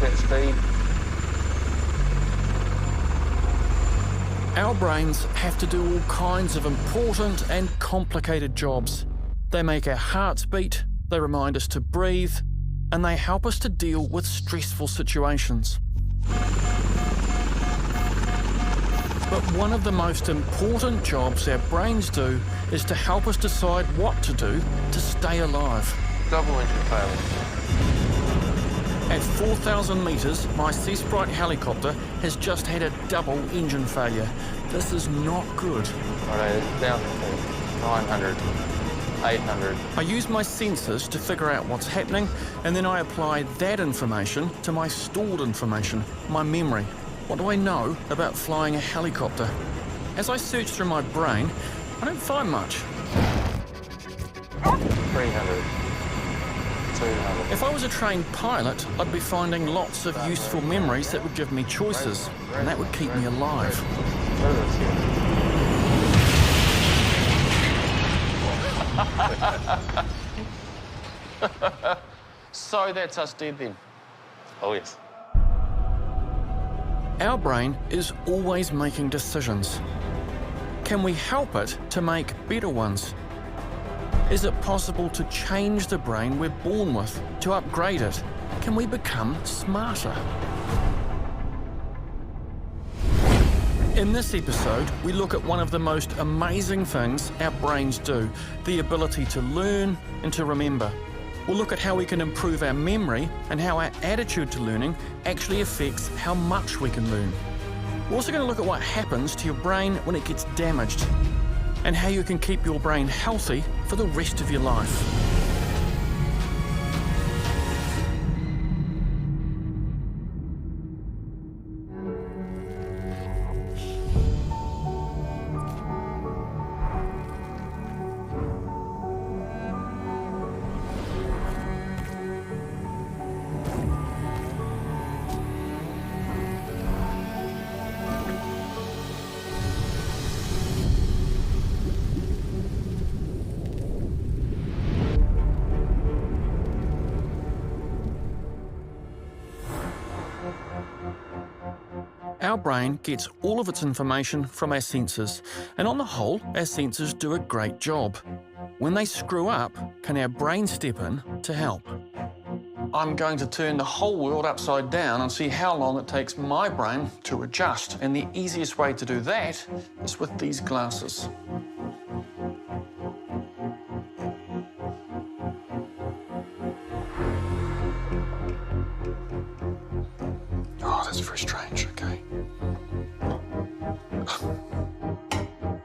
like that speed. Our brains have to do all kinds of important and complicated jobs. They make our hearts beat, they remind us to breathe, and they help us to deal with stressful situations. But one of the most important jobs our brains do is to help us decide what to do to stay alive. Double engine failure. At 4,000 metres, my Sea Sprite helicopter has just had a double engine failure. This is not good. Right, down to 900, 800. I use my sensors to figure out what's happening, and then I apply that information to my stored information, my memory. What do I know about flying a helicopter? As I search through my brain, I don't find much. 300. 200. If I was a trained pilot, I'd be finding lots of useful memories that would give me choices, and that would keep me alive. So that's us dead then? Oh, yes. Our brain is always making decisions. Can we help it to make better ones? Is it possible to change the brain we're born with, to upgrade it? Can we become smarter? In this episode, we look at one of the most amazing things our brains do, the ability to learn and to remember. We'll look at how we can improve our memory and how our attitude to learning actually affects how much we can learn. We're also going to look at what happens to your brain when it gets damaged and how you can keep your brain healthy for the rest of your life. Our brain gets all of its information from our sensors, and on the whole, our sensors do a great job. When they screw up, can our brain step in to help? I'm going to turn the whole world upside down and see how long it takes my brain to adjust, and the easiest way to do that is with these glasses. Oh, that's very strange, okay.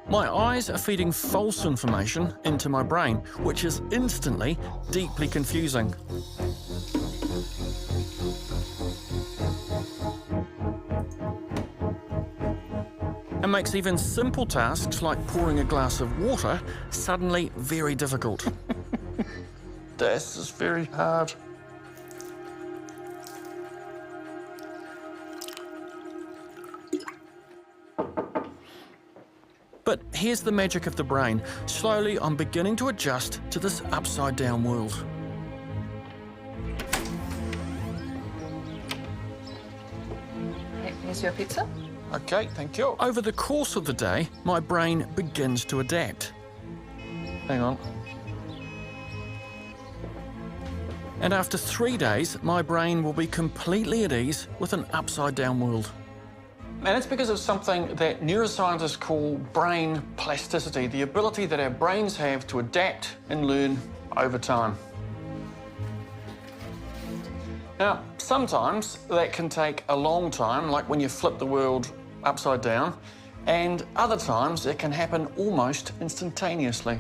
My eyes are feeding false information into my brain, which is instantly deeply confusing. It makes even simple tasks like pouring a glass of water suddenly very difficult. This is very hard. But here's the magic of the brain. Slowly, I'm beginning to adjust to this upside-down world. Here's your pizza. Okay, thank you. Over the course of the day, my brain begins to adapt. Hang on. And after 3 days, my brain will be completely at ease with an upside-down world. And it's because of something that neuroscientists call brain plasticity, the ability that our brains have to adapt and learn over time. Now, sometimes that can take a long time, like when you flip the world upside down, and other times it can happen almost instantaneously.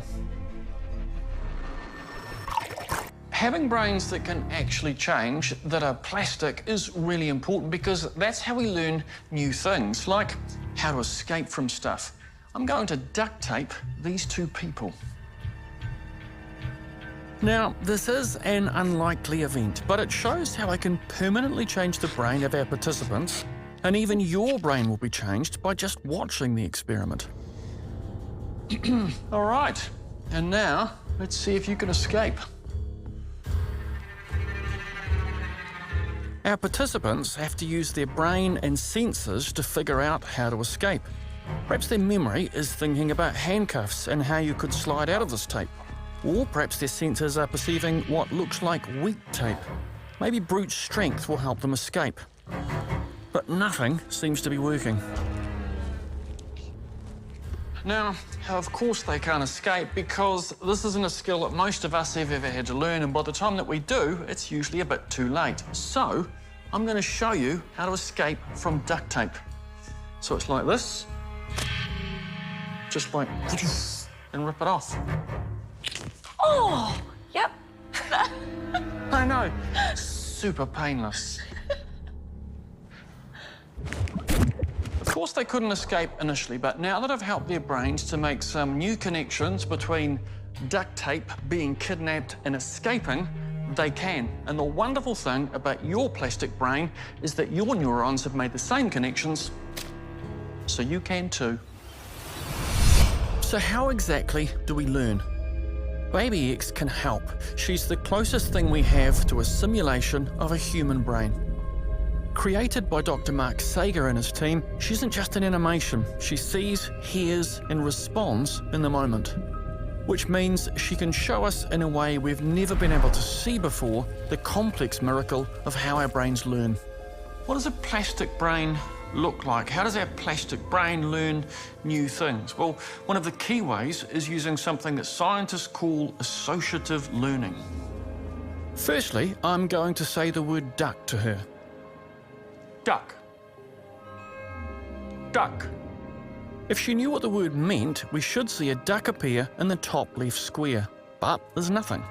Having brains that can actually change, that are plastic, is really important because that's how we learn new things, like how to escape from stuff. I'm going to duct tape these two people. Now, this is an unlikely event, but it shows how I can permanently change the brain of our participants, and even your brain will be changed by just watching the experiment. All right, and now let's see if you can escape. Our participants have to use their brain and senses to figure out how to escape. Perhaps their memory is thinking about handcuffs and how you could slide out of this tape. Or perhaps their senses are perceiving what looks like weak tape. Maybe brute strength will help them escape. But nothing seems to be working. Now, of course they can't escape because this isn't a skill that most of us have ever had to learn, and by the time that we do, it's usually a bit too late. So, I'm going to show you how to escape from duct tape. So it's like this. Just like, and rip it off. Oh, yep. I know, super painless. Of course they couldn't escape initially, but now that I've helped their brains to make some new connections between duct tape, being kidnapped and escaping, they can. And the wonderful thing about your plastic brain is that your neurons have made the same connections, so you can too. So how exactly do we learn? Baby X can help. She's the closest thing we have to a simulation of a human brain. Created by Dr. Mark Sager and his team, she isn't just an animation. She sees, hears, and responds in the moment. Which means she can show us in a way we've never been able to see before the complex miracle of how our brains learn. What does a plastic brain look like? How does our plastic brain learn new things? Well, one of the key ways is using something that scientists call associative learning. Firstly, I'm going to say the word duck to her. Duck. Duck. If she knew what the word meant, we should see a duck appear in the top left square, but there's nothing.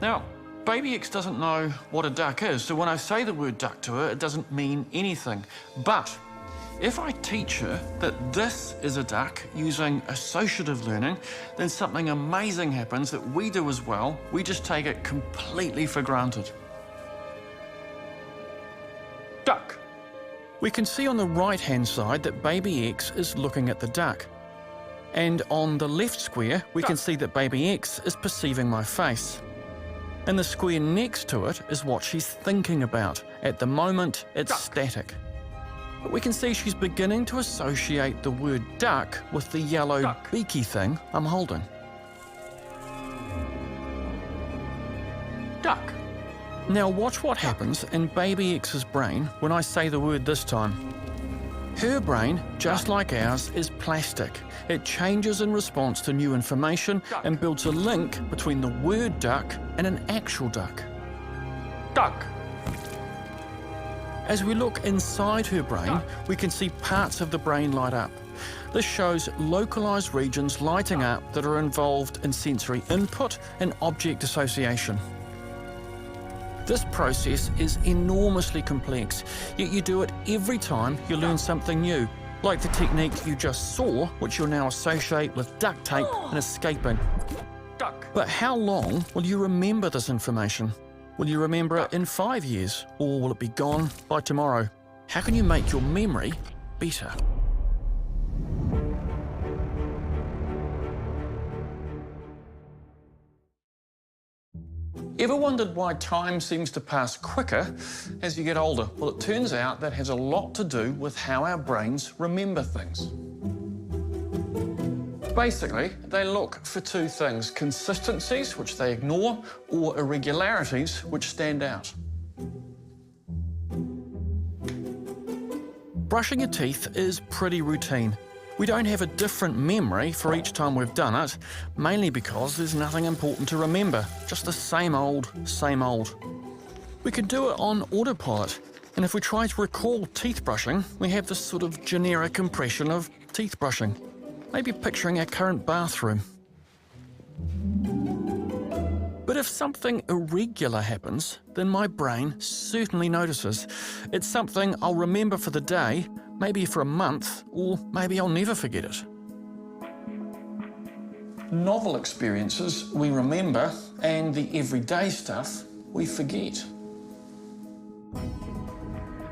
Now, Baby X doesn't know what a duck is, so when I say the word duck to her, it doesn't mean anything. But if I teach her that this is a duck using associative learning, then something amazing happens that we do as well. We just take it completely for granted. Duck. We can see on the right-hand side that Baby X is looking at the duck. And on the left square, we can see that Baby X is perceiving my face. And the square next to it is what she's thinking about. At the moment, it's static. But we can see she's beginning to associate the word duck with the yellow beaky thing I'm holding. Duck. Now watch what happens in Baby X's brain when I say the word this time. Her brain, just like ours, is plastic. It changes in response to new information and builds a link between the word duck and an actual duck. Duck. As we look inside her brain, we can see parts of the brain light up. This shows localized regions lighting up that are involved in sensory input and object association. This process is enormously complex, yet you do it every time you learn something new, like the technique you just saw, which you'll now associate with duct tape and escaping. Duck. But how long will you remember this information? Will you remember it in 5 years, or will it be gone by tomorrow? How can you make your memory better? Ever wondered why time seems to pass quicker as you get older? Well, it turns out that has a lot to do with how our brains remember things. Basically, they look for two things: consistencies, which they ignore, or irregularities, which stand out. Brushing your teeth is pretty routine. We don't have a different memory for each time we've done it, mainly because there's nothing important to remember, just the same old, same old. We can do it on autopilot, and if we try to recall teeth brushing, we have this sort of generic impression of teeth brushing, maybe picturing our current bathroom. But if something irregular happens, then my brain certainly notices. It's something I'll remember for the day, maybe for a month, or maybe I'll never forget it. Novel experiences we remember, and the everyday stuff we forget.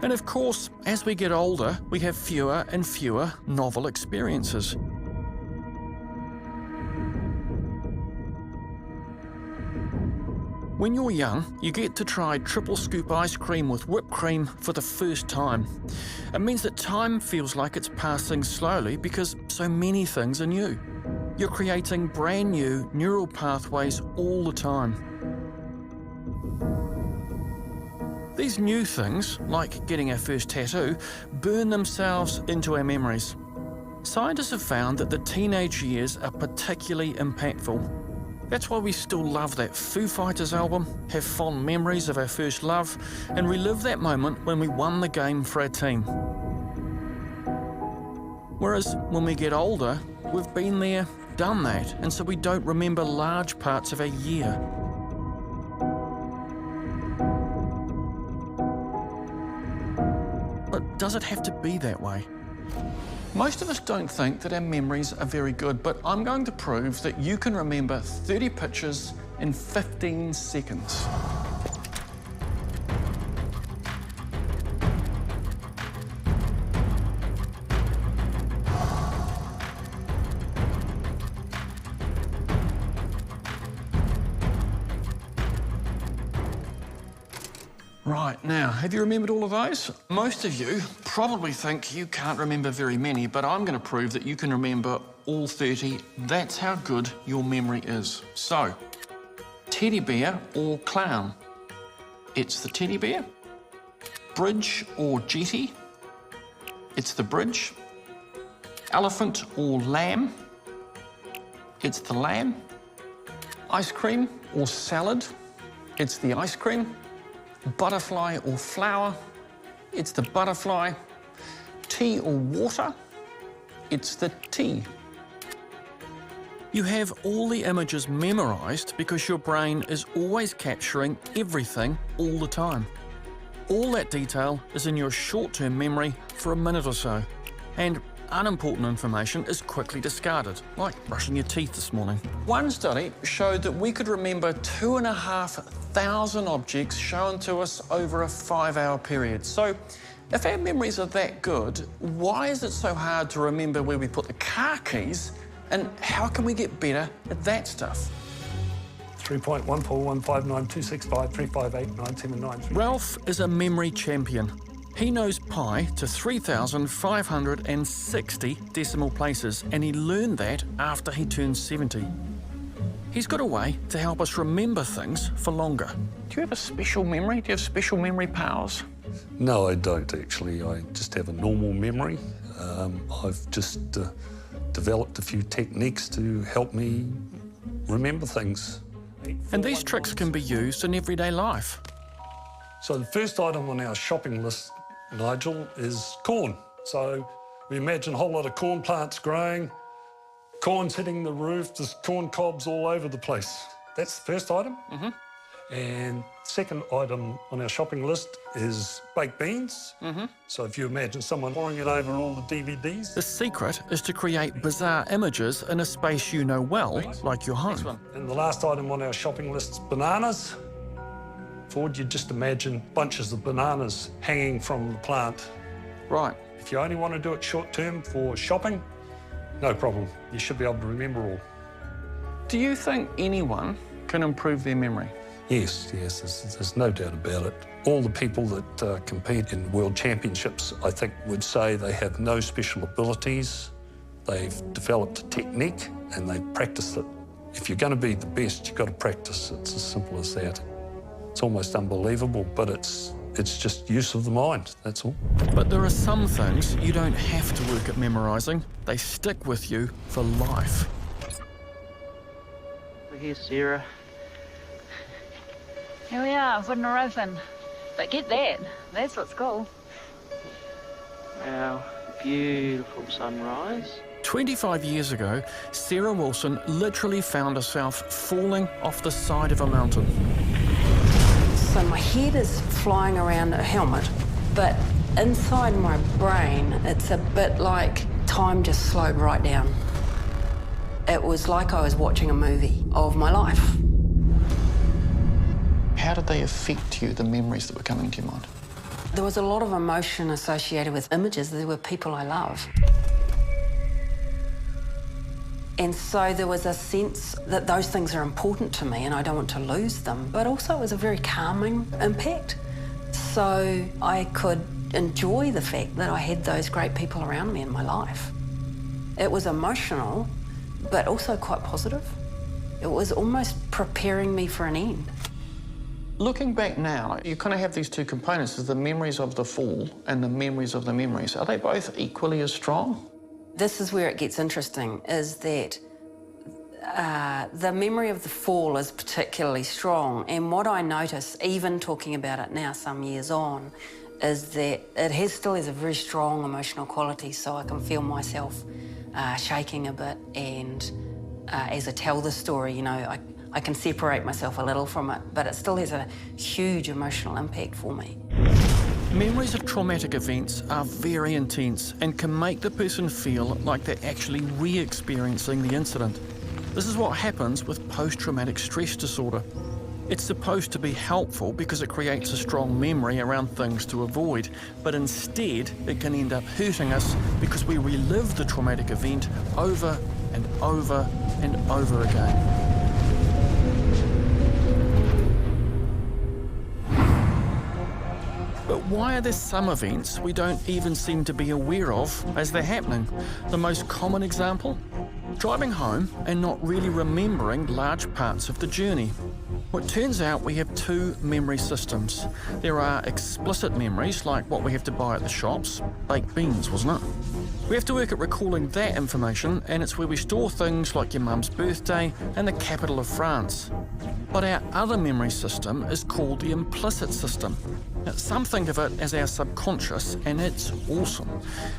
And of course, as we get older, we have fewer and fewer novel experiences. When you're young, you get to try triple scoop ice cream with whipped cream for the first time. It means that time feels like it's passing slowly because so many things are new. You're creating brand new neural pathways all the time. These new things, like getting our first tattoo, burn themselves into our memories. Scientists have found that the teenage years are particularly impactful. That's why we still love that Foo Fighters album, have fond memories of our first love, and relive that moment when we won the game for our team. Whereas when we get older, we've been there, done that, and so we don't remember large parts of our year. But does it have to be that way? Most of us don't think that our memories are very good, but I'm going to prove that you can remember 30 pictures in 15 seconds. Right, now, have you remembered all of those? Most of you probably think you can't remember very many, but I'm going to prove that you can remember all 30. That's how good your memory is. So, teddy bear or clown? It's the teddy bear. Bridge or jetty? It's the bridge. Elephant or lamb? It's the lamb. Ice cream or salad? It's the ice cream. Butterfly or flower? It's the butterfly. Tea or water? It's the tea. You have all the images memorised because your brain is always capturing everything all the time. All that detail is in your short-term memory for a minute or so, and unimportant information is quickly discarded, like brushing your teeth this morning. One study showed that we could remember 2,500 objects shown to us over a 5-hour period. So, if our memories are that good, why is it so hard to remember where we put the car keys, and how can we get better at that stuff? 3.141592653589793. Ralph is a memory champion. He knows pi to 3,560 decimal places, and he learned that after he turned 70. He's got a way to help us remember things for longer. Do you have a special memory? Do you have special memory powers? No, I don't actually. I just have a normal memory. I've just developed a few techniques to help me remember things. And these tricks can be used in everyday life. So the first item on our shopping list, Nigel, is corn. So we imagine a whole lot of corn plants growing, corn's hitting the roof, there's corn cobs all over the place. That's the first item. Mm-hmm. And second item on our shopping list is baked beans. Mm-hmm. So if you imagine someone pouring it over all the DVDs. The secret is to create bizarre images in a space you know well, like your home. And the last item on our shopping list is bananas. Forward, you just imagine bunches of bananas hanging from the plant. Right. If you only want to do it short term for shopping, no problem. You should be able to remember all. Do you think anyone can improve their memory? Yes, there's no doubt about it. All the people that compete in world championships, I think, would say they have no special abilities. They've developed a technique and they practice it. If you're going to be the best, you've got to practice. It's as simple as that. It's almost unbelievable, but it's just use of the mind, that's all. But there are some things you don't have to work at memorising. They stick with you for life. We're here, Sarah. Here we are, putting her open. But get that, that's what's cool. Wow, beautiful sunrise. 25 years ago, Sarah Wilson literally found herself falling off the side of a mountain. So my head is flying around a helmet, but inside my brain, it's a bit like time just slowed right down. It was like I was watching a movie of my life. How did they affect you, the memories that were coming to your mind? There was a lot of emotion associated with images. There were people I love. And so there was a sense that those things are important to me and I don't want to lose them. But also it was a very calming impact. So I could enjoy the fact that I had those great people around me in my life. It was emotional, but also quite positive. It was almost preparing me for an end. Looking back now, you kind of have these two components, the memories of the fall and the memories of the memories. Are they both equally as strong? This is where it gets interesting, is that the memory of the fall is particularly strong. And what I notice, even talking about it now, some years on, is that it still has a very strong emotional quality, so I can feel myself shaking a bit. And as I tell the story, you know, I can separate myself a little from it, but it still has a huge emotional impact for me. Memories of traumatic events are very intense and can make the person feel like they're actually re-experiencing the incident. This is what happens with post-traumatic stress disorder. It's supposed to be helpful because it creates a strong memory around things to avoid, but instead it can end up hurting us because we relive the traumatic event over and over and over again. But why are there some events we don't even seem to be aware of as they're happening? The most common example? Driving home and not really remembering large parts of the journey. Well, it turns out we have two memory systems. There are explicit memories, like what we have to buy at the shops. Baked beans, wasn't it? We have to work at recalling that information, and it's where we store things like your mum's birthday and the capital of France. But our other memory system is called the implicit system. Now, some think of it as our subconscious, and it's awesome.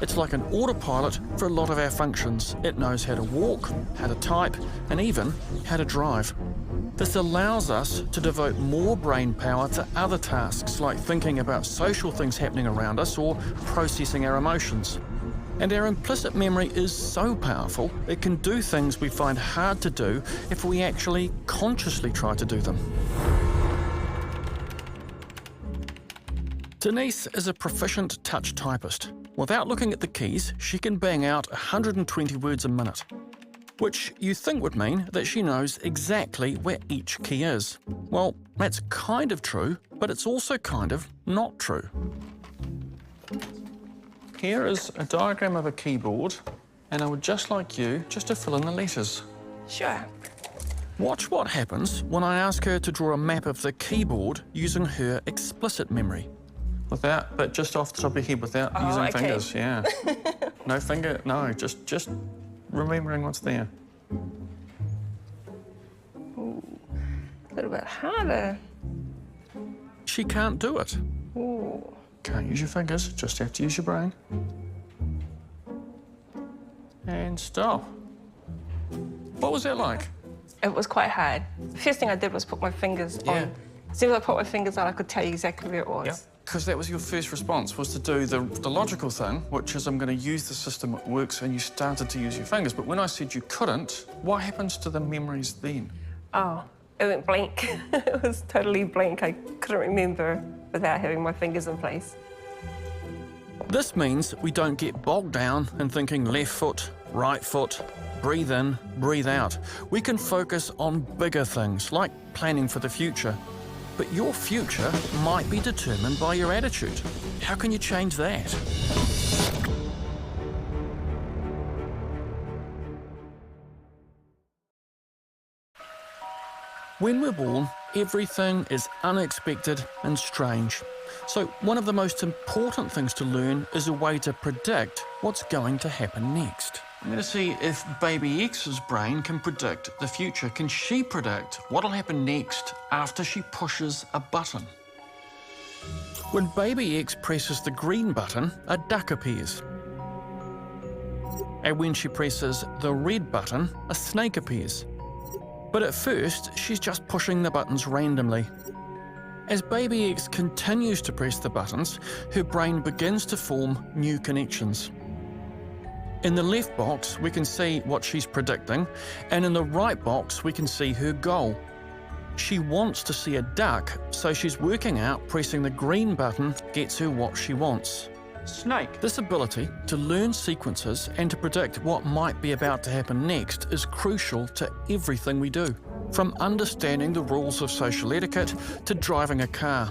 It's like an autopilot for a lot of our functions. It knows how to walk, how to type, and even how to drive. This allows us to devote more brain power to other tasks, like thinking about social things happening around us or processing our emotions. And our implicit memory is so powerful, it can do things we find hard to do if we actually consciously try to do them. Denise is a proficient touch typist. Without looking at the keys, she can bang out 120 words a minute, which you think would mean that she knows exactly where each key is. Well, that's kind of true, but it's also kind of not true. Here is a diagram of a keyboard, and I would just like you just to fill in the letters. Sure. Watch what happens when I ask her to draw a map of the keyboard using her explicit memory. But just off the top of your head, without using fingers, yeah. No finger, no, just remembering what's there. Ooh, a little bit harder. She can't do it. Ooh. Can't use your fingers, just have to use your brain. And stop. What was that like? It was quite hard. The first thing I did was put my fingers on. As soon as I put my fingers on, I could tell you exactly where it was. Yep. Because that was your first response, was to do the logical thing, which is I'm going to use the system that works, and you started to use your fingers. But when I said you couldn't, what happens to the memories then? Oh, it went blank. It was totally blank. I couldn't remember without having my fingers in place. This means we don't get bogged down in thinking left foot, right foot, breathe in, breathe out. We can focus on bigger things, like planning for the future. But your future might be determined by your attitude. How can you change that? When we're born, everything is unexpected and strange. So one of the most important things to learn is a way to predict what's going to happen next. I'm going to see if baby X's brain can predict the future. Can she predict what'll happen next after she pushes a button? When baby X presses the green button, a duck appears. And when she presses the red button, a snake appears. But at first, she's just pushing the buttons randomly. As baby X continues to press the buttons, her brain begins to form new connections. In the left box, we can see what she's predicting, and in the right box, we can see her goal. She wants to see a duck, so she's working out pressing the green button gets her what she wants. Snake. This ability to learn sequences and to predict what might be about to happen next is crucial to everything we do, from understanding the rules of social etiquette to driving a car.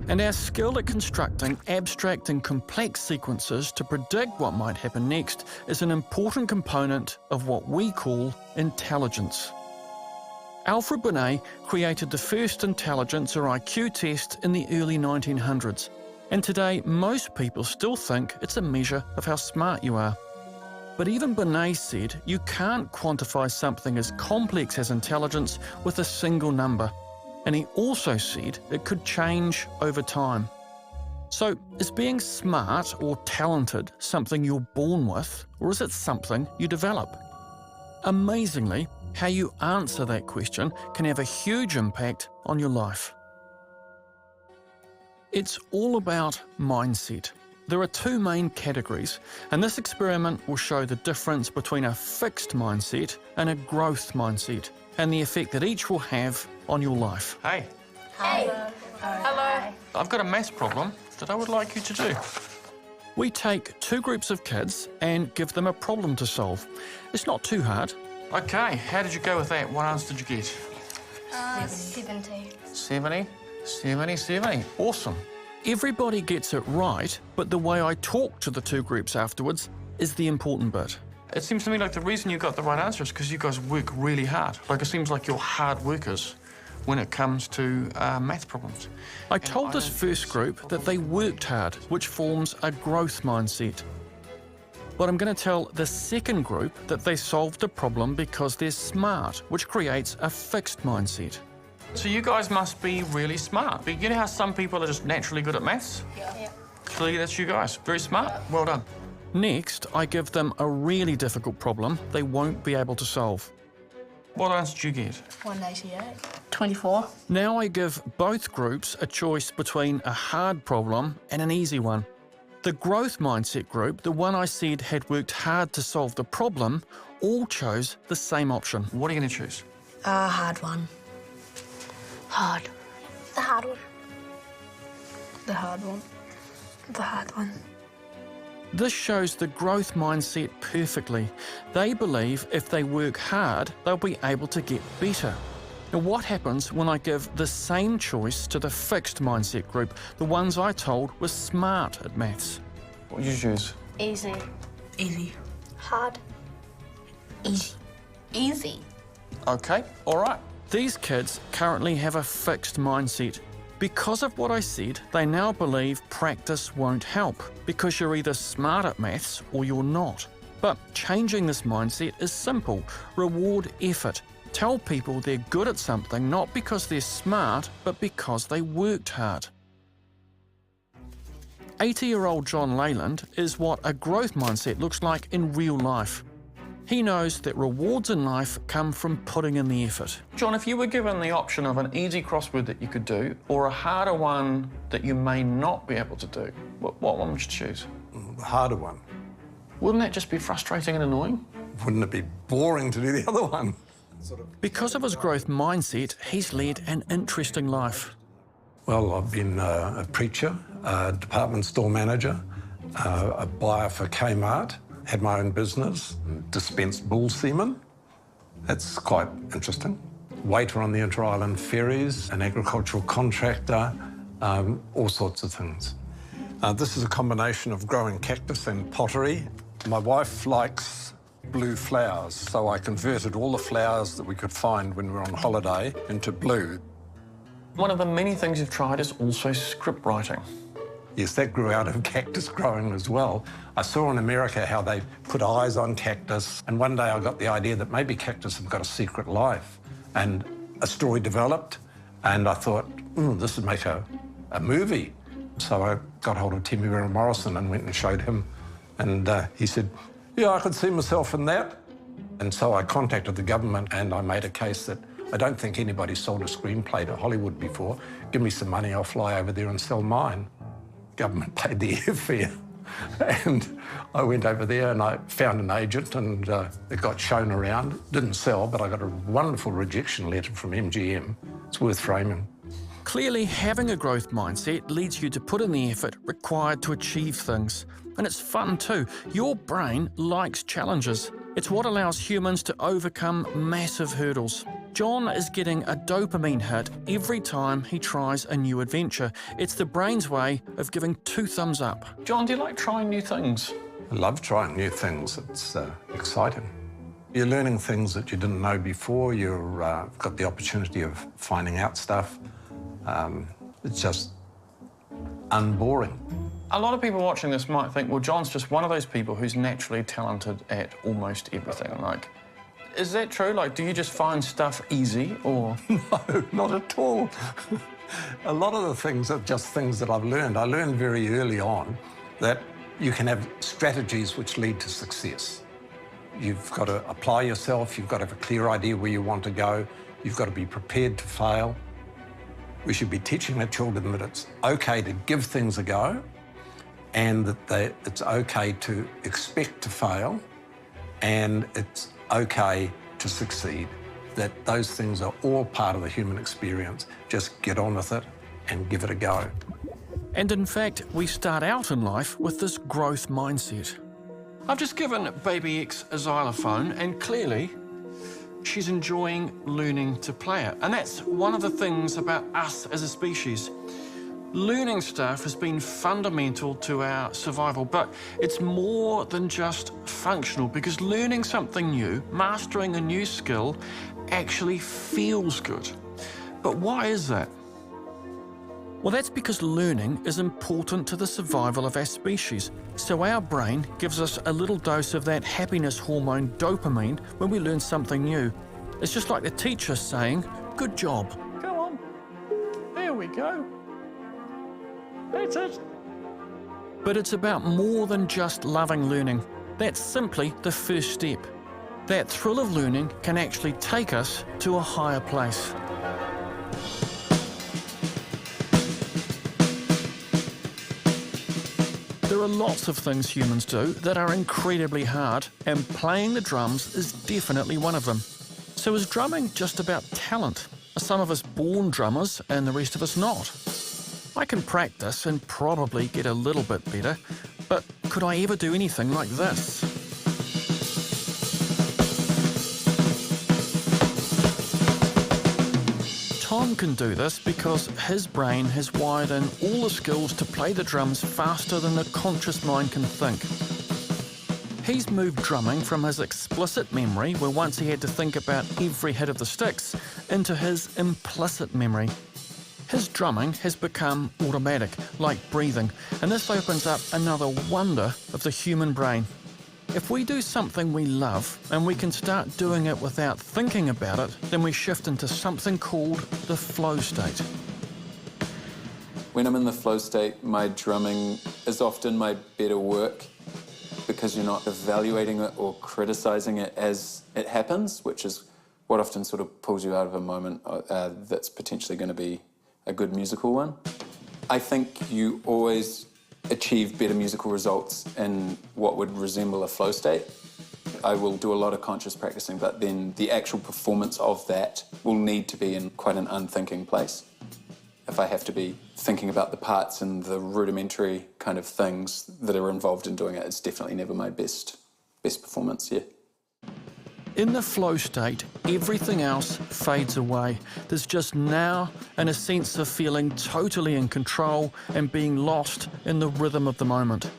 And our skill at constructing abstract and complex sequences to predict what might happen next is an important component of what we call intelligence. Alfred Binet created the first intelligence or IQ test in the early 1900s, and today most people still think it's a measure of how smart you are. But even Binet said you can't quantify something as complex as intelligence with a single number. And he also said it could change over time. So, is being smart or talented something you're born with, or is it something you develop? Amazingly, how you answer that question can have a huge impact on your life. It's all about mindset. There are two main categories, and this experiment will show the difference between a fixed mindset and a growth mindset, and the effect that each will have on your life. Hey. Hey. Hello. I've got a maths problem that I would like you to do. We take two groups of kids and give them a problem to solve. It's not too hard. Okay, how did you go with that? What answer did you get? 70. 70? 70, 70. Awesome. Everybody gets it right, but the way I talk to the two groups afterwards is the important bit. It seems to me like the reason you got the right answer is because you guys work really hard. Like, it seems like you're hard workers when it comes to math problems. I told this first group that they worked hard, which forms a growth mindset. But I'm going to tell the second group that they solved a problem because they're smart, which creates a fixed mindset. So you guys must be really smart. But you know how some people are just naturally good at maths? Yeah. Clearly that's you guys. Very smart. Well done. Next, I give them a really difficult problem they won't be able to solve. What answer did you get? 188. 24. Now I give both groups a choice between a hard problem and an easy one. The growth mindset group, the one I said had worked hard to solve the problem, all chose the same option. What are you going to choose? Hard one. Hard. The hard one. The hard one. The hard one. This shows the growth mindset perfectly. They believe if they work hard, they'll be able to get better. Now, what happens when I give the same choice to the fixed mindset group, the ones I told were smart at maths? What did you choose? Easy. Easy. Hard. Easy. Easy. Okay, all right. These kids currently have a fixed mindset. Because of what I said, they now believe practice won't help, because you're either smart at maths or you're not. But changing this mindset is simple. Reward effort. Tell people they're good at something not because they're smart, but because they worked hard. 80-year-old John Leyland is what a growth mindset looks like in real life. He knows that rewards in life come from putting in the effort. John, if you were given the option of an easy crossword that you could do or a harder one that you may not be able to do, what one would you choose? The harder one. Wouldn't that just be frustrating and annoying? Wouldn't it be boring to do the other one? Because of his growth mindset, he's led an interesting life. Well, I've been a preacher, a department store manager, a buyer for Kmart, had my own business, dispensed bull semen. That's quite interesting. Waiter on the inter-island ferries, an agricultural contractor, all sorts of things. This is a combination of growing cactus and pottery. My wife likes blue flowers, so I converted all the flowers that we could find when we were on holiday into blue. One of the many things you've tried is also script writing. Yes, that grew out of cactus growing as well. I saw in America how they put eyes on cactus, and one day I got the idea that maybe cactus have got a secret life. And a story developed, and I thought, this would make a movie. So I got hold of Timmy Vera Morrison and went and showed him, and he said, yeah, I could see myself in that. And so I contacted the government and I made a case that I don't think anybody sold a screenplay to Hollywood before. Give me some money, I'll fly over there and sell mine. Government paid the airfare. And I went over there and I found an agent, and it got shown around. Didn't sell, but I got a wonderful rejection letter from MGM. It's worth framing. Clearly, having a growth mindset leads you to put in the effort required to achieve things. And it's fun too. Your brain likes challenges. It's what allows humans to overcome massive hurdles. John is getting a dopamine hit every time he tries a new adventure. It's the brain's way of giving 2 thumbs up. John, do you like trying new things? I love trying new things. It's exciting. You're learning things that you didn't know before. You've got the opportunity of finding out stuff. It's just unboring. A lot of people watching this might think, well, John's just one of those people who's naturally talented at almost everything. Like, is that true? Like, do you just find stuff easy, or...? No, not at all. A lot of the things are just things that I've learned. I learned very early on that you can have strategies which lead to success. You've got to apply yourself, you've got to have a clear idea where you want to go, you've got to be prepared to fail. We should be teaching our children that it's okay to give things a go, and that it's okay to expect to fail, and it's okay to succeed. That those things are all part of the human experience. Just get on with it and give it a go. And in fact, we start out in life with this growth mindset. I've just given baby X a xylophone, and clearly she's enjoying learning to play it. And that's one of the things about us as a species. Learning stuff has been fundamental to our survival, but it's more than just functional, because learning something new, mastering a new skill, actually feels good. But why is that? Well, that's because learning is important to the survival of our species. So our brain gives us a little dose of that happiness hormone dopamine when we learn something new. It's just like the teacher saying, "Good job." Go on. There we go. That's it. But it's about more than just loving learning. That's simply the first step. That thrill of learning can actually take us to a higher place. There are lots of things humans do that are incredibly hard, and playing the drums is definitely one of them. So is drumming just about talent? Are some of us born drummers and the rest of us not? I can practice and probably get a little bit better, but could I ever do anything like this? Tom can do this because his brain has wired in all the skills to play the drums faster than the conscious mind can think. He's moved drumming from his explicit memory, where once he had to think about every hit of the sticks, into his implicit memory. His drumming has become automatic, like breathing, and this opens up another wonder of the human brain. If we do something we love, and we can start doing it without thinking about it, then we shift into something called the flow state. When I'm in the flow state, my drumming is often my better work, because you're not evaluating it or criticizing it as it happens, which is what often sort of pulls you out of a moment that's potentially going to be a good musical one. I think you always achieve better musical results in what would resemble a flow state. I will do a lot of conscious practicing, but then the actual performance of that will need to be in quite an unthinking place. If I have to be thinking about the parts and the rudimentary kind of things that are involved in doing it, it's definitely never my best performance, yeah. In the flow state, everything else fades away. There's just now and a sense of feeling totally in control and being lost in the rhythm of the moment.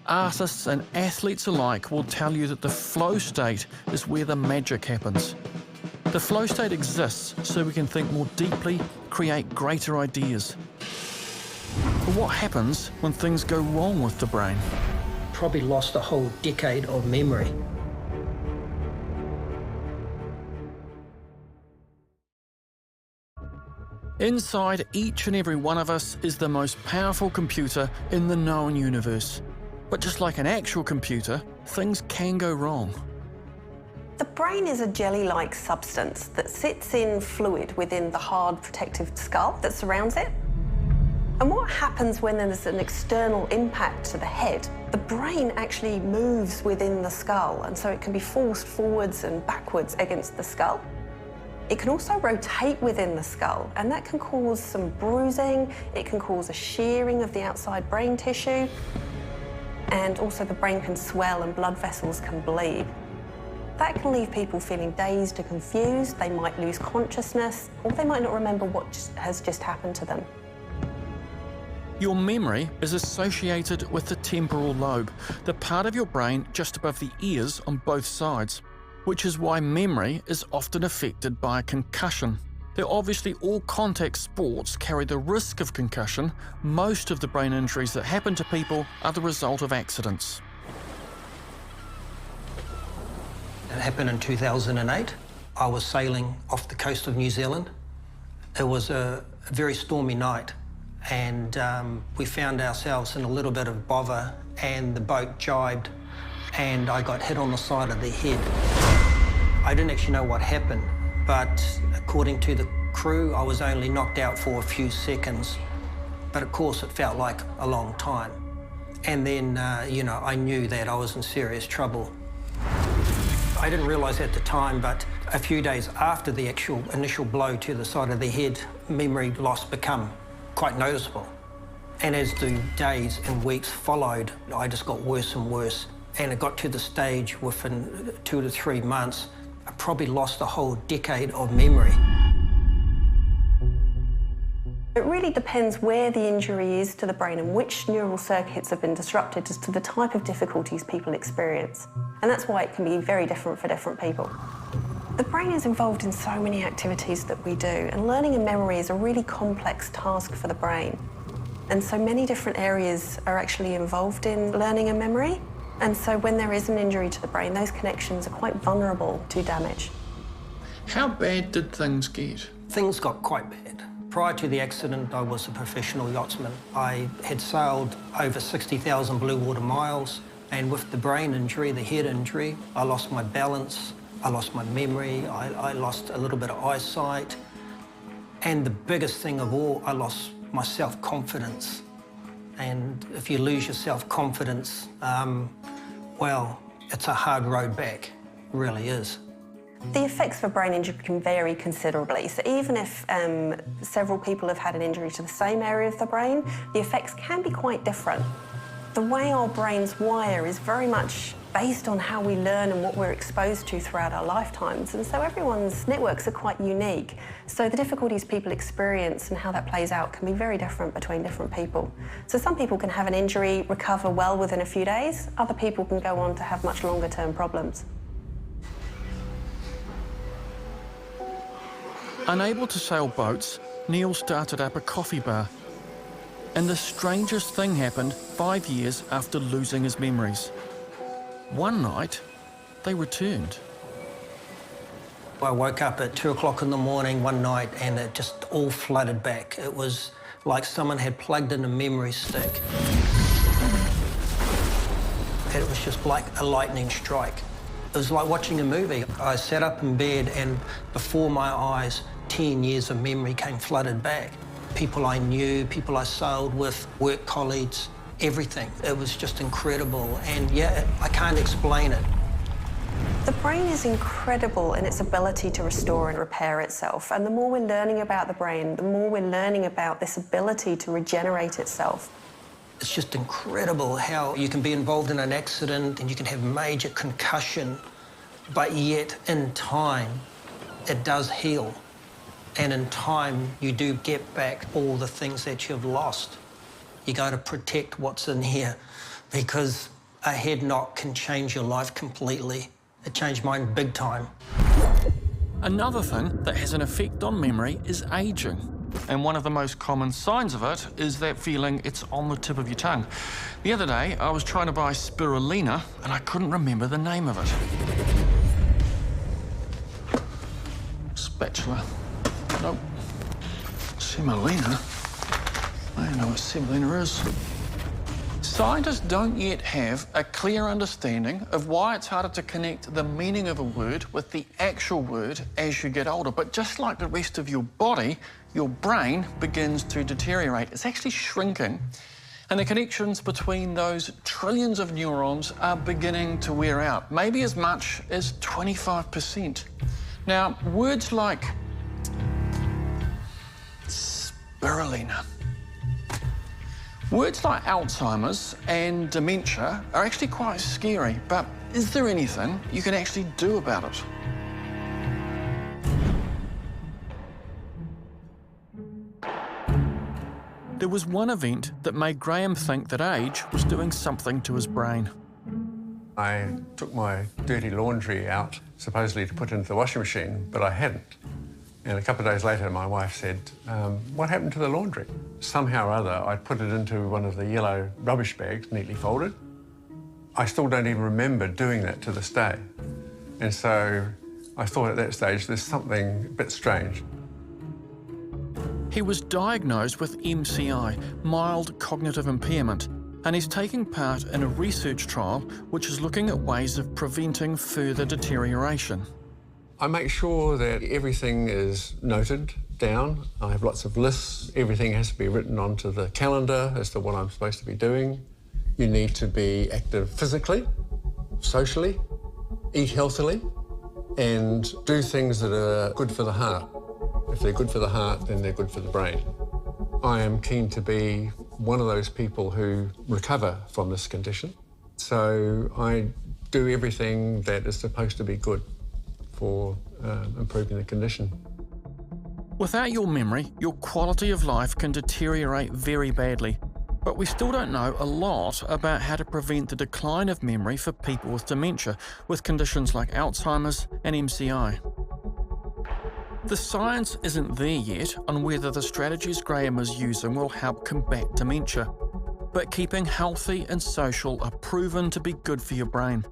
Artists and athletes alike will tell you that the flow state is where the magic happens. The flow state exists so we can think more deeply, create greater ideas. But what happens when things go wrong with the brain? Probably lost a whole decade of memory. Inside each and every one of us is the most powerful computer in the known universe. But just like an actual computer, things can go wrong. The brain is a jelly-like substance that sits in fluid within the hard protective skull that surrounds it. And what happens when there's an external impact to the head? The brain actually moves within the skull, and so it can be forced forwards and backwards against the skull. It can also rotate within the skull, and that can cause some bruising. It can cause a shearing of the outside brain tissue, and also the brain can swell and blood vessels can bleed. That can leave people feeling dazed or confused. They might lose consciousness, or they might not remember what has just happened to them. Your memory is associated with the temporal lobe, the part of your brain just above the ears on both sides, which is why memory is often affected by a concussion. Though obviously all contact sports carry the risk of concussion, most of the brain injuries that happen to people are the result of accidents. It happened in 2008. I was sailing off the coast of New Zealand. It was a very stormy night, and we found ourselves in a little bit of bother, and the boat jibed, and I got hit on the side of the head. I didn't actually know what happened, but according to the crew, I was only knocked out for a few seconds, but of course it felt like a long time. And then, you know, I knew that I was in serious trouble. I didn't realise at the time, but a few days after the actual initial blow to the side of the head, memory loss became quite noticeable. And as the days and weeks followed, I just got worse and worse. And it got to the stage within 2 to 3 months, I probably lost a whole decade of memory. It really depends where the injury is to the brain and which neural circuits have been disrupted as to the type of difficulties people experience. And that's why it can be very different for different people. The brain is involved in so many activities that we do, and learning and memory is a really complex task for the brain. And so many different areas are actually involved in learning and memory. And so when there is an injury to the brain, those connections are quite vulnerable to damage. How bad did things get? Things got quite bad. Prior to the accident, I was a professional yachtsman. I had sailed over 60,000 blue water miles, and with the brain injury, the head injury, I lost my balance, I lost my memory, I lost a little bit of eyesight, and the biggest thing of all, I lost my self-confidence. And if you lose your self-confidence, well, it's a hard road back, it really is. The effects of a brain injury can vary considerably. So even if several people have had an injury to the same area of the brain, the effects can be quite different. The way our brains wire is very much based on how we learn and what we're exposed to throughout our lifetimes. And so everyone's networks are quite unique. So the difficulties people experience and how that plays out can be very different between different people. So some people can have an injury, recover well within a few days. Other people can go on to have much longer term problems. Unable to sail boats, Neil started up a coffee bar. And the strangest thing happened 5 years after losing his memories. One night, they returned. I woke up at 2 o'clock in the morning one night and it just all flooded back. It was like someone had plugged in a memory stick. It was just like a lightning strike. It was like watching a movie. I sat up in bed and before my eyes, 10 years of memory came flooded back. People I knew, people I sailed with, work colleagues, everything. It was just incredible, and yeah, I can't explain it. The brain is incredible in its ability to restore and repair itself, and the more we're learning about the brain, the more we're learning about this ability to regenerate itself. It's just incredible how you can be involved in an accident and you can have major concussion, but yet in time, it does heal. And in time, you do get back all the things that you've lost. You got to protect what's in here because a head knock can change your life completely. It changed mine big time. Another thing that has an effect on memory is aging. And one of the most common signs of it is that feeling it's on the tip of your tongue. The other day, I was trying to buy spirulina and I couldn't remember the name of it. Spatula. Nope. Semolina? I don't know what semolina is. Scientists don't yet have a clear understanding of why it's harder to connect the meaning of a word with the actual word as you get older. But just like the rest of your body, your brain begins to deteriorate. It's actually shrinking. And the connections between those trillions of neurons are beginning to wear out, maybe as much as 25%. Now, words like spirulina, words like Alzheimer's and dementia are actually quite scary, but is there anything you can actually do about it? There was one event that made Graham think that age was doing something to his brain. I took my dirty laundry out, supposedly to put into the washing machine, but I hadn't. And a couple of days later, my wife said, what happened to the laundry? Somehow or other, I'd put it into one of the yellow rubbish bags, neatly folded. I still don't even remember doing that to this day. And so I thought at that stage, there's something a bit strange. He was diagnosed with MCI, mild cognitive impairment, and he's taking part in a research trial which is looking at ways of preventing further deterioration. I make sure that everything is noted down. I have lots of lists. Everything has to be written onto the calendar as to what I'm supposed to be doing. You need to be active physically, socially, eat healthily, and do things that are good for the heart. If they're good for the heart, then they're good for the brain. I am keen to be one of those people who recover from this condition. So I do everything that is supposed to be good for improving the condition. Without your memory, your quality of life can deteriorate very badly, but we still don't know a lot about how to prevent the decline of memory for people with dementia, with conditions like Alzheimer's and MCI. The science isn't there yet on whether the strategies Graham is using will help combat dementia, but keeping healthy and social are proven to be good for your brain.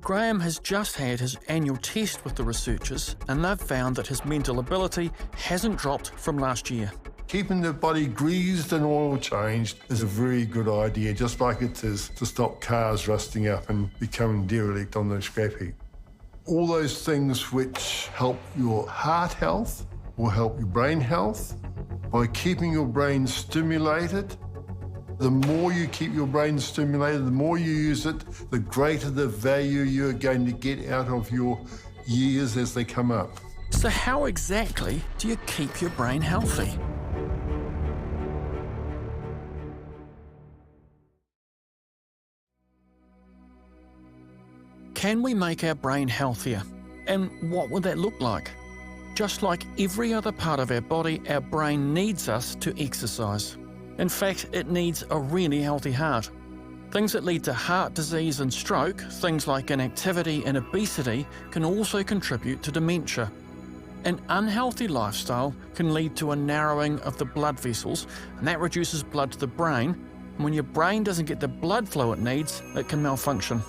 Graham has just had his annual test with the researchers, and they've found that his mental ability hasn't dropped from last year. Keeping the body greased and oil changed is a very good idea, just like it is to stop cars rusting up and becoming derelict on the scrap heap. All those things which help your heart health will help your brain health. By keeping your brain stimulated, the more you keep your brain stimulated, the more you use it, the greater the value you're going to get out of your years as they come up. So how exactly do you keep your brain healthy? Can we make our brain healthier? And what would that look like? Just like every other part of our body, our brain needs us to exercise. In fact, it needs a really healthy heart. Things that lead to heart disease and stroke, things like inactivity and obesity, can also contribute to dementia. An unhealthy lifestyle can lead to a narrowing of the blood vessels, and that reduces blood to the brain. And when your brain doesn't get the blood flow it needs, it can malfunction.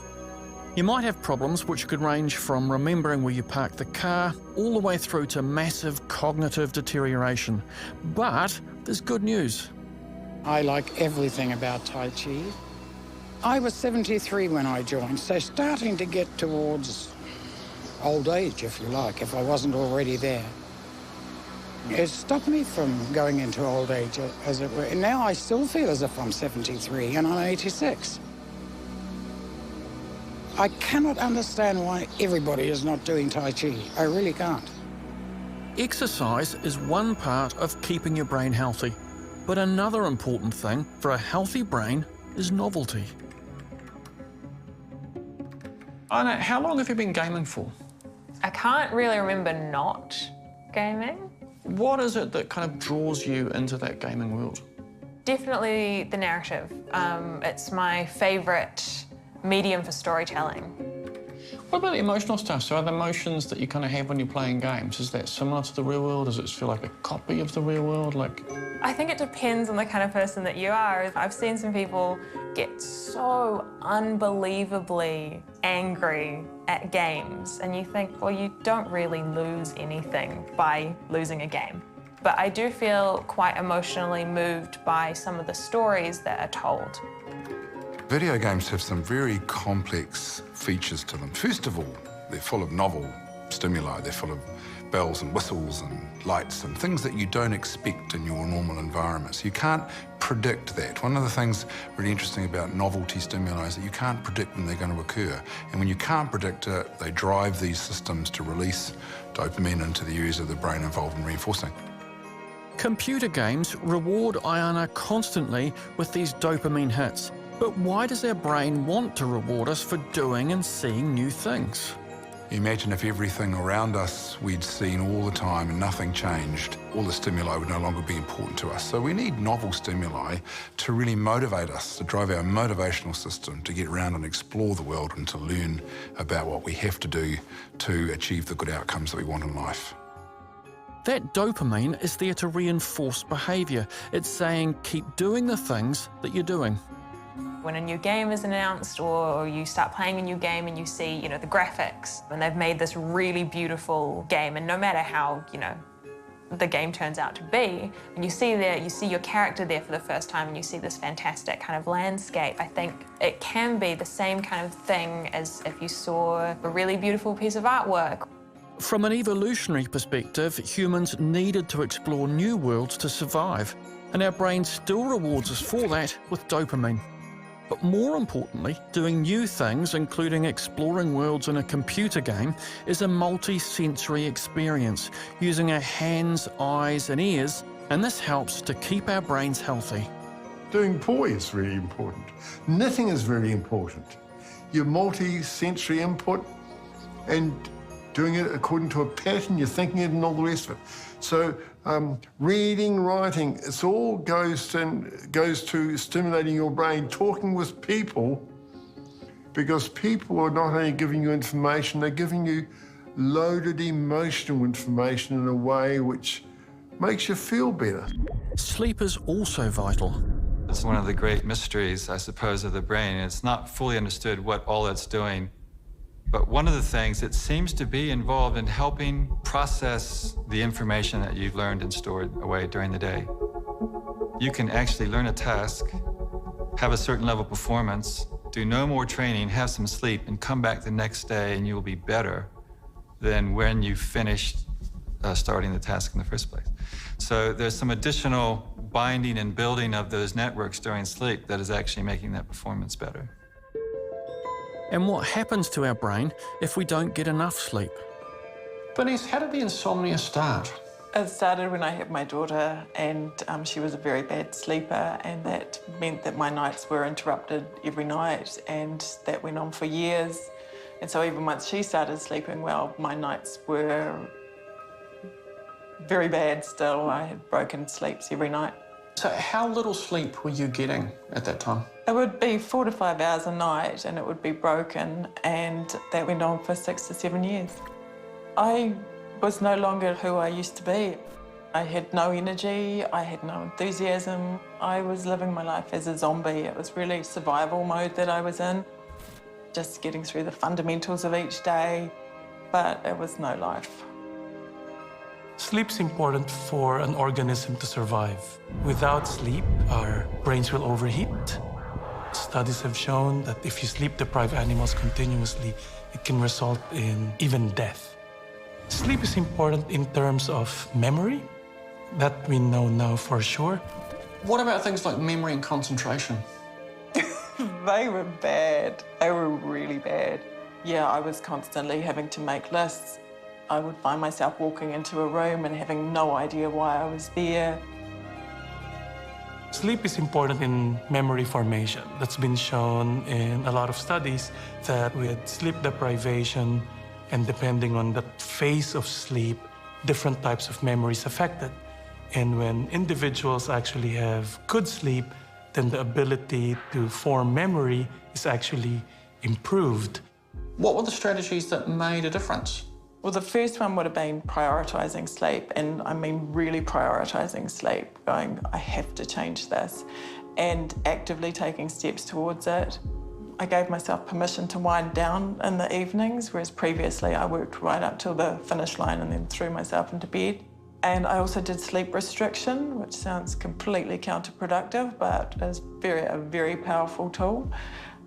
You might have problems which could range from remembering where you parked the car all the way through to massive cognitive deterioration. But there's good news. I like everything about Tai Chi. I was 73 when I joined, so starting to get towards old age, if you like, if I wasn't already there. It stopped me from going into old age, as it were. And now I still feel as if I'm 73 and I'm 86. I cannot understand why everybody is not doing Tai Chi. I really can't. Exercise is one part of keeping your brain healthy, but another important thing for a healthy brain is novelty. Anna, how long have you been gaming for? I can't really remember not gaming. What is it that kind of draws you into that gaming world? Definitely the narrative. It's my favourite medium for storytelling. What about the emotional stuff? So are the emotions that you kind of have when you're playing games, is that similar to the real world? Does it feel like a copy of the real world? I think it depends on the kind of person that you are. I've seen some people get so unbelievably angry at games, and you think, well, you don't really lose anything by losing a game. But I do feel quite emotionally moved by some of the stories that are told. Video games have some very complex features to them. First of all, they're full of novel stimuli. They're full of bells and whistles and lights and things that you don't expect in your normal environment. So you can't predict that. One of the things really interesting about novelty stimuli is that you can't predict when they're going to occur. And when you can't predict it, they drive these systems to release dopamine into the areas of the brain involved in reinforcing. Computer games reward Ayana constantly with these dopamine hits. But why does our brain want to reward us for doing and seeing new things? Imagine if everything around us we'd seen all the time and nothing changed. All the stimuli would no longer be important to us. So we need novel stimuli to really motivate us, to drive our motivational system, to get around and explore the world and to learn about what we have to do to achieve the good outcomes that we want in life. That dopamine is there to reinforce behaviour. It's saying keep doing the things that you're doing. When a new game is announced or you start playing a new game and you see, the graphics, and they've made this really beautiful game, and no matter how, the game turns out to be, and you see your character there for the first time and you see this fantastic kind of landscape, I think it can be the same kind of thing as if you saw a really beautiful piece of artwork. From an evolutionary perspective, humans needed to explore new worlds to survive, and our brain still rewards us for that with dopamine. But more importantly, doing new things, including exploring worlds in a computer game, is a multi-sensory experience, using our hands, eyes and ears, and this helps to keep our brains healthy. Doing poise is really important. Knitting is very important. Your multi-sensory input and doing it according to a pattern, you're thinking it and all the rest of it. So reading, writing, it all goes to stimulating your brain, talking with people, because people are not only giving you information, they're giving you loaded emotional information in a way which makes you feel better. Sleep is also vital. It's one of the great mysteries, I suppose, of the brain. It's not fully understood what all it's doing. But one of the things, it seems to be involved in helping process the information that you've learned and stored away during the day. You can actually learn a task, have a certain level of performance, do no more training, have some sleep, and come back the next day and you will be better than when you finished starting the task in the first place. So there's some additional binding and building of those networks during sleep that is actually making that performance better. And what happens to our brain if we don't get enough sleep? Bernice, how did the insomnia start? It started when I had my daughter, and she was a very bad sleeper, and that meant that my nights were interrupted every night, and that went on for years. And so even once she started sleeping well, my nights were very bad still. I had broken sleeps every night. So how little sleep were you getting at that time? It would be 4 to 5 hours a night, and it would be broken, and that went on for 6 to 7 years. I was no longer who I used to be. I had no energy, I had no enthusiasm. I was living my life as a zombie. It was really survival mode that I was in, just getting through the fundamentals of each day, but it was no life. Sleep's important for an organism to survive. Without sleep, our brains will overheat. Studies have shown that if you sleep-deprive animals continuously, it can result in even death. Sleep is important in terms of memory. That we know now for sure. What about things like memory and concentration? They were bad. They were really bad. Yeah, I was constantly having to make lists. I would find myself walking into a room and having no idea why I was there. Sleep is important in memory formation. That's been shown in a lot of studies that with sleep deprivation and depending on the phase of sleep, different types of memories affected. And when individuals actually have good sleep, then the ability to form memory is actually improved. What were the strategies that made a difference? Well, the first one would have been prioritising sleep, and I mean really prioritising sleep, going, I have to change this, and actively taking steps towards it. I gave myself permission to wind down in the evenings, whereas previously I worked right up till the finish line and then threw myself into bed. And I also did sleep restriction, which sounds completely counterproductive, but is a very powerful tool.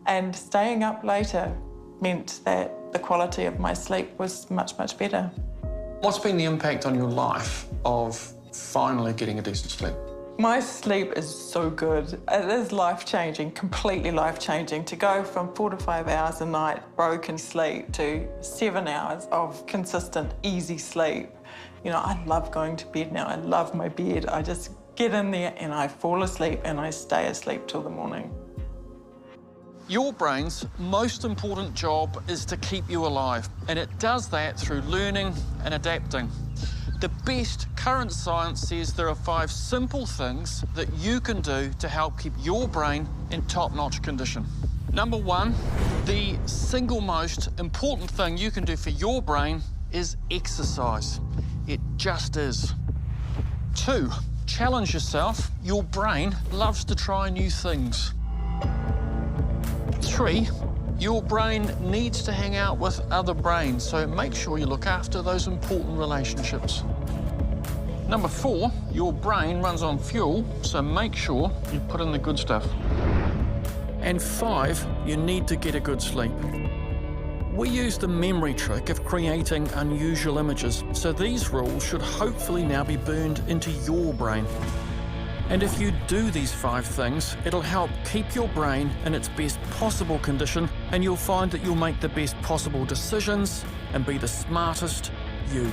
And staying up later meant that the quality of my sleep was much, much better. What's been the impact on your life of finally getting a decent sleep? My sleep is so good. It is life-changing, completely life-changing. To go from 4 to 5 hours a night broken sleep to 7 hours of consistent, easy sleep. You know, I love going to bed now. I love my bed. I just get in there and I fall asleep and I stay asleep till the morning. Your brain's most important job is to keep you alive, and it does that through learning and adapting. The best current science says there are 5 simple things that you can do to help keep your brain in top-notch condition. Number 1, the single most important thing you can do for your brain is exercise. It just is. 2, challenge yourself. Your brain loves to try new things. 3, your brain needs to hang out with other brains, so make sure you look after those important relationships. Number 4, your brain runs on fuel, so make sure you put in the good stuff. And 5, you need to get a good sleep. We use the memory trick of creating unusual images, so these rules should hopefully now be burned into your brain. And if you do these 5 things, it'll help keep your brain in its best possible condition, and you'll find that you'll make the best possible decisions and be the smartest you.